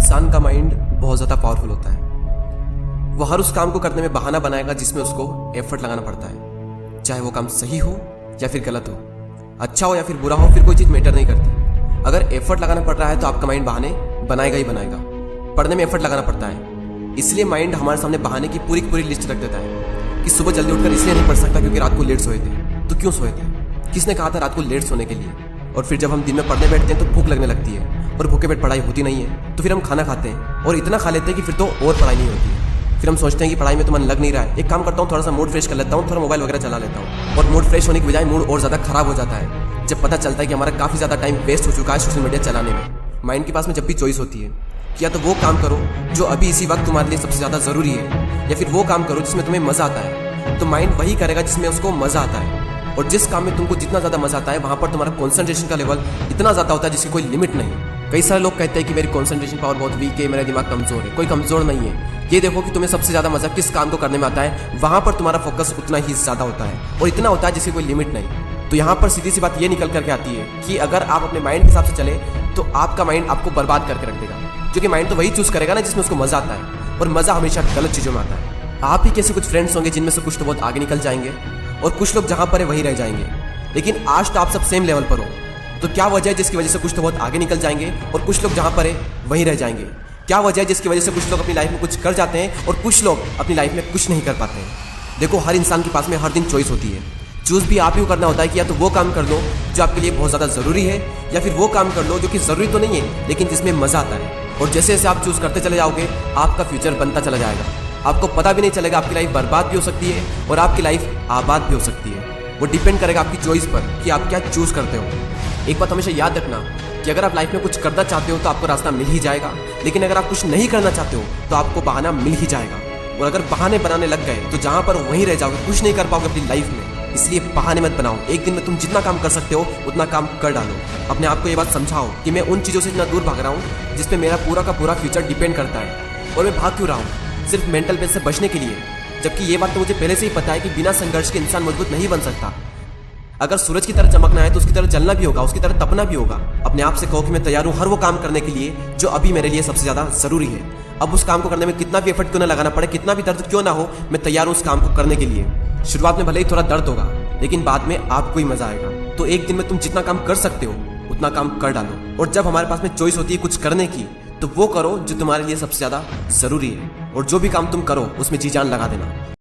इंसान का माइंड बहुत ज़्यादा पावरफुल होता है। वो हर उस काम को करने में बहाना बनाएगा जिसमें उसको एफर्ट लगाना पड़ता है, चाहे वो काम सही हो या फिर गलत हो, अच्छा हो या फिर बुरा हो, फिर कोई चीज़ मैटर नहीं करती। अगर एफर्ट लगाना पड़ रहा है तो आपका माइंड बहाने बनाएगा ही बनाएगा। पढ़ने में एफर्ट लगाना पड़ता है, इसलिए माइंड हमारे सामने बहाने की पूरी लिस्ट रख देता है कि सुबह जल्दी उठकर इसलिए नहीं पढ़ सकता क्योंकि रात को लेट सोए थे। तो क्यों सोए थे? किसने कहा था रात को लेट सोने के लिए? और फिर जब हम दिन में पढ़ने बैठते हैं तो भूख लगने लगती है, और भूखे पेट पढ़ाई होती नहीं है, तो फिर हम खाना खाते हैं और इतना खा लेते हैं कि फिर तो और पढ़ाई नहीं होती है। फिर हम सोचते हैं कि पढ़ाई में तो मन लग नहीं रहा है, एक काम करता हूँ, थोड़ा सा मूड फ्रेश कर लेता हूँ, थोड़ा मोबाइल वगैरह चला लेता हूँ, और मूड फ्रेश होने की बजाय मूड और ज़्यादा खराब हो जाता है जब पता चलता है कि हमारा काफ़ी ज़्यादा टाइम वेस्ट हो चुका है सोशल मीडिया चलाने में। माइंड के पास में जब भी चॉइस होती है कि या तो वो काम करो जो अभी इसी वक्त तुम्हारे लिए सबसे ज़्यादा ज़रूरी है, या फिर वो काम करो जिसमें तुम्हें मज़ा आता है, तो माइंड वही करेगा जिसमें उसको मज़ा आता है। और जिस काम में तुमको जितना ज़्यादा मज़ा आता है वहाँ पर तुम्हारा कंसंट्रेशन का लेवल इतना ज़्यादा होता है जिसकी कोई लिमिट नहीं। कई सारे लोग कहते हैं कि मेरी कंसंट्रेशन पावर बहुत वीक है, मेरा दिमाग कमज़ोर है। कोई कमज़ोर नहीं है। ये देखो कि तुम्हें सबसे ज़्यादा मज़ा किस काम को करने में आता है, वहाँ पर तुम्हारा फोकस उतना ही ज़्यादा होता है और इतना होता है जिसकी कोई लिमिट नहीं। तो यहाँ पर सीधी सी बात ये निकल करके आती है कि अगर आप अपने माइंड के हिसाब से चले तो आपका माइंड आपको बर्बाद करके रख देगा, क्योंकि माइंड तो वही चूज़ करेगा ना जिसमें उसको मज़ा आता है, और मज़ा हमेशा गलत चीज़ों में आता है। आप ही कैसे कुछ फ्रेंड्स होंगे जिनमें से कुछ तो बहुत आगे निकल जाएंगे और कुछ लोग जहाँ पर है वहीं रह जाएंगे। लेकिन आज तो आप सब सेम लेवल पर हो, तो क्या वजह है जिसकी वजह से कुछ तो बहुत आगे निकल जाएंगे और कुछ लोग जहाँ पर है वहीं रह जाएंगे? क्या वजह है जिसकी वजह से कुछ लोग अपनी लाइफ में कुछ कर जाते हैं और कुछ लोग अपनी लाइफ में कुछ नहीं कर पाते हैं? देखो, हर इंसान के पास में हर दिन चॉइस होती है। चूज़ भी आप ही को करना होता है कि या तो वो काम कर लो जो आपके लिए बहुत ज़्यादा ज़रूरी है, या फिर वो काम कर लो जो कि ज़रूरी तो नहीं है लेकिन जिसमें मज़ा आता है। और जैसे जैसे आप चूज़ करते चले जाओगे आपका फ्यूचर बनता चला जाएगा। आपको पता भी नहीं चलेगा, आपकी लाइफ बर्बाद भी हो सकती है और आपकी लाइफ आबाद भी हो सकती है। वो डिपेंड करेगा आपकी चॉइस पर कि आप क्या चूज़ करते हो। एक बात हमेशा याद रखना कि अगर आप लाइफ में कुछ करना चाहते हो तो आपको रास्ता मिल ही जाएगा, लेकिन अगर आप कुछ नहीं करना चाहते हो तो आपको बहाना मिल ही जाएगा। और अगर बहाने बनाने लग गए तो जहाँ पर वहीं रह जाओगे, कुछ नहीं कर पाओगे अपनी लाइफ में। इसलिए बहाने मत बनाओ। एक दिन में तुम जितना काम कर सकते हो उतना काम कर डालो। अपने आप को ये बात समझाओ कि मैं उन चीज़ों से इतना दूर भाग रहा हूँ जिस पे मेरा पूरा का पूरा फ्यूचर डिपेंड करता है, और मैं भाग क्यों रहा हूँ? सिर्फ मेंटल पेन से बचने के लिए। जबकि ये बात तो मुझे पहले से ही पता है कि बिना संघर्ष के इंसान मजबूत नहीं बन सकता। अगर सूरज की तरह चमकना है तो उसकी तरह जलना भी होगा, उसकी तरह तपना भी होगा। अपने आप से कहो कि मैं तैयार हूँ हर वो काम करने के लिए जो अभी मेरे लिए सबसे ज़्यादा ज़रूरी है। अब उस काम को करने में कितना भी एफर्ट क्यों ना लगाना पड़े, कितना भी दर्द क्यों ना हो, मैं तैयार हूँ उस काम को करने के लिए। शुरुआत में भले ही थोड़ा दर्द होगा लेकिन बाद में आपको ही मजा आएगा। तो एक दिन में तुम जितना काम कर सकते हो उतना काम कर डालो। और जब हमारे पास में चॉइस होती है कुछ करने की, तो वो करो जो तुम्हारे लिए सबसे ज़्यादा ज़रूरी है, और जो भी काम तुम करो उसमें जी जान लगा देना।